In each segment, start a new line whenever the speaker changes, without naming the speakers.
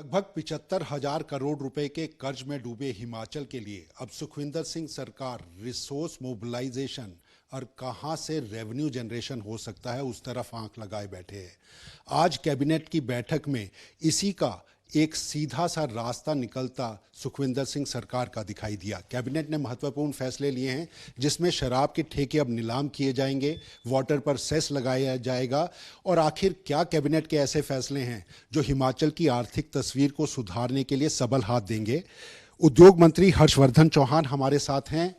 लगभग 75,000 करोड़ रुपए के कर्ज में डूबे हिमाचल के लिए अब सुखविंदर सिंह सरकार रिसोर्स मोबिलाइजेशन और कहां से रेवेन्यू जनरेशन हो सकता है उस तरफ आंख लगाए बैठे हैं। आज कैबिनेट की बैठक में इसी का एक सीधा सा रास्ता निकलता सुखविंदर सिंह सरकार का दिखाई दिया। कैबिनेट ने महत्वपूर्ण फैसले लिए हैं जिसमें शराब के ठेके अब नीलाम किए जाएंगे, वाटर पर सेस लगाया जाएगा। और आखिर क्या कैबिनेट के ऐसे फैसले हैं जो हिमाचल की आर्थिक तस्वीर को सुधारने के लिए सबल हाथ देंगे। उद्योग मंत्री हर्षवर्धन चौहान हमारे साथ हैं।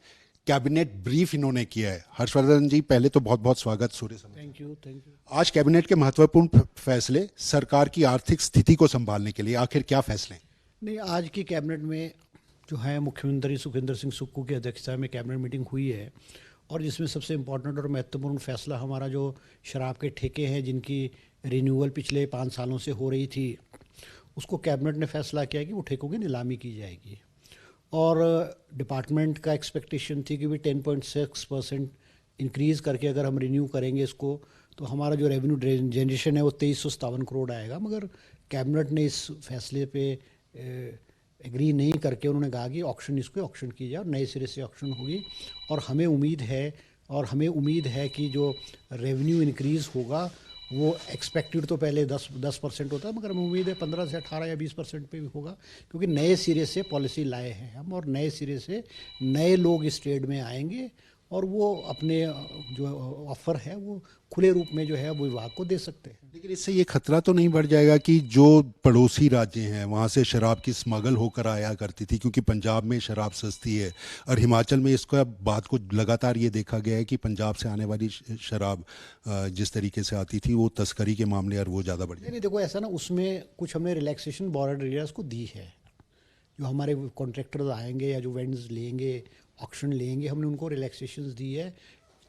कैबिनेट ब्रीफ इन्होंने किया है। हर्षवर्धन जी, पहले तो बहुत बहुत स्वागत सूर्य समय।
Thank you.
आज कैबिनेट के महत्वपूर्ण फैसले सरकार की आर्थिक स्थिति को संभालने के लिए, आखिर क्या फैसले हैं?
नहीं, आज की कैबिनेट में जो है मुख्यमंत्री सुखविंदर सिंह सुक्खू की अध्यक्षता में कैबिनेट मीटिंग हुई है और जिसमें सबसे इम्पोर्टेंट और महत्वपूर्ण फैसला हमारा जो शराब के ठेके हैं जिनकी रिन्यूअल पिछले 5 सालों से हो रही थी, उसको कैबिनेट ने फैसला किया कि वो ठेकों की नीलामी की जाएगी। और डिपार्टमेंट का एक्सपेक्टेशन थी कि भी 10.6% इंक्रीज़ करके अगर हम रिन्यू करेंगे इसको तो हमारा जो रेवेन्यू जनरेशन है वो 2357 करोड़ आएगा। मगर कैबिनेट ने इस फैसले पे एग्री नहीं करके उन्होंने कहा कि ऑक्शन की जाए और नए सिरे से ऑक्शन होगी। और हमें उम्मीद है कि जो रेवेन्यू इंक्रीज़ होगा वो एक्सपेक्टेड तो पहले 10% होता है, मगर हमें उम्मीद है 15 से 18 या 20% पे भी होगा, क्योंकि नए सिरे से पॉलिसी लाए हैं हम और नए सिरे से नए लोग इस ट्रेड में आएंगे और वो अपने जो ऑफ़र है वो खुले रूप में जो है वो विभाग को दे सकते हैं।
लेकिन इससे ये खतरा तो नहीं बढ़ जाएगा कि जो पड़ोसी राज्य हैं वहाँ से शराब की स्मगल होकर आया करती थी, क्योंकि पंजाब में शराब सस्ती है और हिमाचल में इसका बात को लगातार ये देखा गया है कि पंजाब से आने वाली शराब जिस तरीके से आती थी वो तस्करी के मामले और वो ज़्यादा बढ़ जाए।
नहीं, देखो ऐसा ना, उसमें कुछ हमने रिलैक्सेशन बॉर्डर एरियाज़ को दी है। जो हमारे कॉन्ट्रैक्टर्स आएंगे या जो वेंडर्स लेंगे, ऑक्शन लेंगे, हमने उनको रिलैक्सेशंस दी है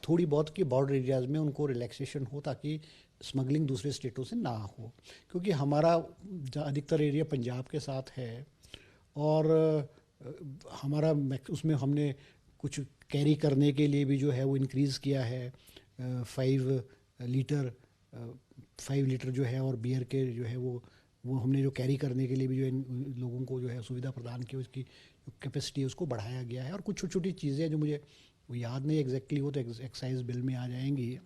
थोड़ी बहुत कि बॉर्डर एरियाज़ में उनको रिलैक्सेशन हो ताकि स्मगलिंग दूसरे स्टेटों से ना हो, क्योंकि हमारा अधिकतर एरिया पंजाब के साथ है और हमारा उसमें हमने कुछ कैरी करने के लिए भी जो है वो इंक्रीज़ किया है 5 लीटर जो है, और बियर के जो है वो हमने जो कैरी करने के लिए भी जो इन लोगों को जो है सुविधा प्रदान की, उसकी कैपेसिटी है उसको बढ़ाया गया है। और कुछ छोटी छोटी चीज़ें जो मुझे वो याद नहीं एग्जैक्टली, वो तो एक्साइज बिल में आ जाएंगी,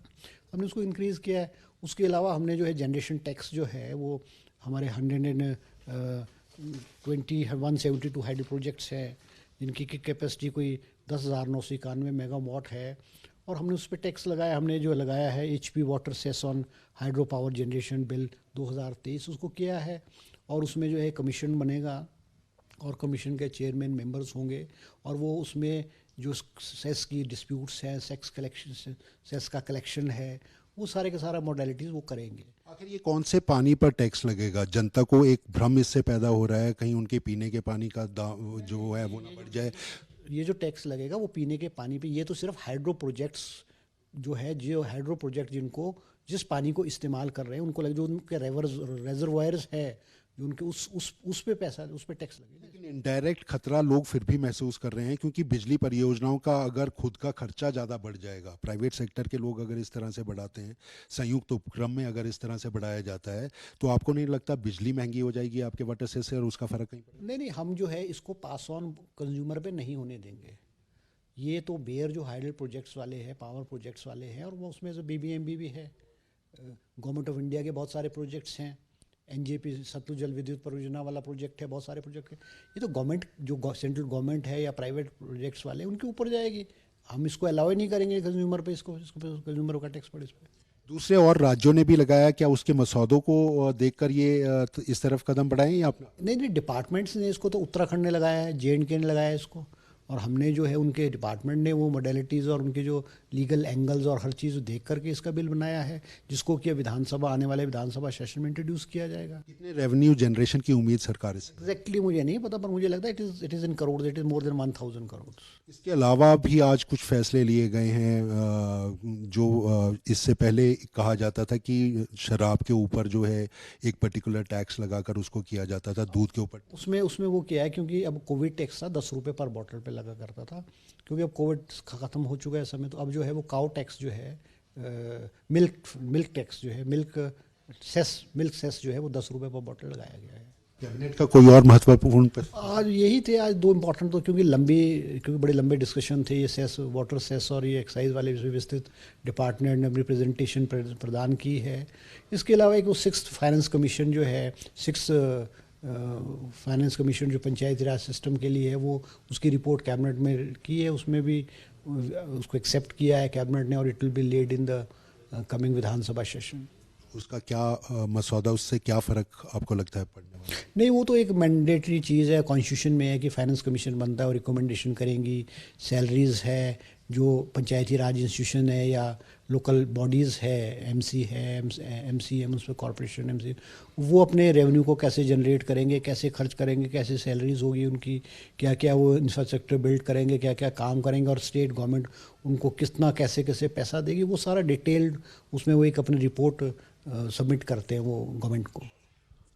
हमने उसको इंक्रीज़ किया है। उसके अलावा हमने जो है जनरेशन टैक्स जो है वो हमारे 172 हाइड्रो प्रोजेक्ट्स है जिनकी कैपेसिटी कोई 10,991 मेगावाट है, और हमने उस पर टैक्स लगाया। हमने जो लगाया है HP water cess on hydro power generation bill 2023 उसको किया है, और उसमें जो है कमीशन बनेगा और कमीशन के चेयरमैन मेंबर्स होंगे, और वो उसमें जो सेस की डिस्प्यूट्स हैं, सेस का कलेक्शन है, वो सारे के सारा मॉडलिटीज़ वो करेंगे।
आखिर ये कौन से पानी पर टैक्स लगेगा? जनता को एक भ्रम इससे पैदा हो रहा है कहीं उनके पीने के पानी का दाम जो है वो ना बढ़ जाए।
ये जो टैक्स लगेगा वो पीने के पानी पे, ये तो सिर्फ हाइड्रो प्रोजेक्ट्स जो हाइड्रो प्रोजेक्ट जिनको जिस पानी को इस्तेमाल कर रहे हैं उनको लगे, जो उनके रेजर्वायर्स है जो उनके उस पे टैक्स लगेगा।
लेकिन इनडायरेक्ट खतरा लोग फिर भी महसूस कर रहे हैं, क्योंकि बिजली परियोजनाओं का अगर खुद का खर्चा ज़्यादा बढ़ जाएगा, प्राइवेट सेक्टर के लोग अगर इस तरह से बढ़ाते हैं, संयुक्त उपक्रम में अगर इस तरह से बढ़ाया जाता है, तो आपको नहीं लगता बिजली महंगी हो जाएगी आपके वाटर से और उसका फ़र्क नहीं पड़ेगा?
नहीं, हम जो है इसको पास ऑन कंज्यूमर पे नहीं होने देंगे। ये तो बेयर जो हाइडल प्रोजेक्ट्स वाले हैं, पावर प्रोजेक्ट्स वाले हैं, और वो उसमें से BBMB भी है, गवर्नमेंट ऑफ इंडिया के बहुत सारे प्रोजेक्ट्स हैं, NJP सतलुज जल विद्युत परियोजना वाला प्रोजेक्ट है, बहुत सारे प्रोजेक्ट है। ये तो गवर्नमेंट जो सेंट्रल गवर्नमेंट है या प्राइवेट प्रोजेक्ट्स वाले उनके ऊपर जाएगी। हम इसको अलाउ ही नहीं करेंगे कंज्यूमर पे, इसको कंज्यूमर का टैक्स पड़े इस पर।
दूसरे और राज्यों ने भी लगाया, क्या उसके मसौदों को देखकर ये इस तरफ कदम बढ़ाएं या अपना?
नहीं, डिपार्टमेंट्स ने इसको, तो उत्तराखंड ने लगाया है, JNK ने लगाया है इसको, और हमने जो है उनके डिपार्टमेंट ने वो मॉडलिटीज़ और उनके जो लीगल एंगल्स और हर चीज़ देख करके इसका बिल बनाया है, जिसको कि आने वाले विधानसभा सेशन में इंट्रोड्यूस किया जाएगा।
कितने रेवेन्यू जनरेशन की उम्मीद सरकार से?
एग्जैक्टली मुझे नहीं पता, पर मुझे लगता है it is in crore, it is more than 1,000 crore.
इसके अलावा भी आज कुछ फैसले लिए गए हैं जो इससे पहले कहा जाता था कि शराब के ऊपर जो है एक पर्टिकुलर टैक्स लगाकर उसको किया जाता था, दूध के ऊपर।
उसमें वो क्या है, क्योंकि अब कोविड टैक्स था 10 रुपये पर बॉटल पे लगा करता था, क्योंकि अब कोविड ख़त्म हो चुका है इस समय, तो अब जो है वो काउ टैक्स जो है, मिल्क टैक्स जो है, मिल्क सेस जो है वो 10 रुपये पर बॉटल लगाया गया है।
कैबिनेट का कोई और महत्वपूर्ण
आज यही थे आज दो इम्पोर्टेंट, तो क्योंकि बड़े लंबे डिस्कशन थे, ये सेस, वाटर सेस और ये एक्साइज वाले विस्तृत डिपार्टमेंट ने अपनी प्रेजेंटेशन प्रदान की है। इसके अलावा एक वो 6th फाइनेंस कमीशन जो है, 6th फाइनेंस कमीशन जो पंचायती राज सिस्टम के लिए है, वो उसकी रिपोर्ट कैबिनेट में की है, उसमें भी उसको एक्सेप्ट किया है कैबिनेट ने, और it will be laid in the coming Vidhan Sabha session.
उसका क्या मसौदा, उससे क्या फ़र्क आपको लगता है पड़ने वाला?
नहीं, वो तो एक मैंडेटरी चीज़ है, कॉन्स्टिट्यूशन में है कि फाइनेंस कमीशन बनता है और रिकमेंडेशन करेंगी। सैलरीज़ है जो पंचायती राज इंस्टीट्यूशन है या लोकल बॉडीज़ है, एमसी है, एमसी है, म्यूनसिपल कॉर्पोरेशन, एमसी, वो अपने रेवेन्यू को कैसे जनरेट करेंगे, कैसे खर्च करेंगे, कैसे सैलरीज होगी उनकी, क्या क्या वो इंफ्रास्ट्रक्चर बिल्ड करेंगे, क्या क्या काम करेंगे, और स्टेट गवर्नमेंट उनको कितना कैसे कैसे पैसा देगी, वो सारा डिटेल्ड उसमें वो एक अपनी रिपोर्ट सबमिट करते हैं वो गवर्नमेंट को।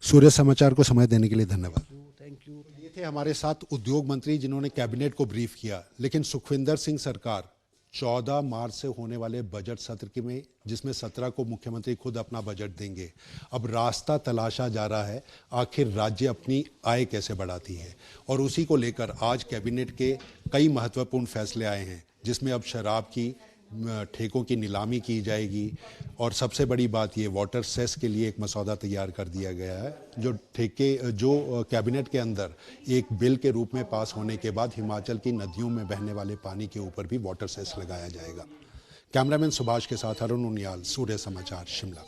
सूर्य समाचार को समय देने के लिए धन्यवाद।
Thank you.
ये थे हमारे साथ उद्योग मंत्री जिन्होंने कैबिनेट को ब्रीफ किया। लेकिन सुखविंदर सिंह सरकार 14 मार्च से होने वाले बजट सत्र में, जिसमें 17 को मुख्यमंत्री खुद अपना बजट देंगे, अब रास्ता तलाशा जा रहा है आखिर राज्य अपनी आय कैसे बढ़ाती है। और उसी को लेकर आज कैबिनेट के कई महत्वपूर्ण फैसले आए हैं, जिसमें अब शराब की ठेकों की नीलामी की जाएगी, और सबसे बड़ी बात ये वाटर सेस के लिए एक मसौदा तैयार कर दिया गया है, जो कैबिनेट के अंदर एक बिल के रूप में पास होने के बाद हिमाचल की नदियों में बहने वाले पानी के ऊपर भी वाटर सेस लगाया जाएगा। कैमरामैन सुभाष के साथ अरुण उनियाल, सूर्य समाचार, शिमला।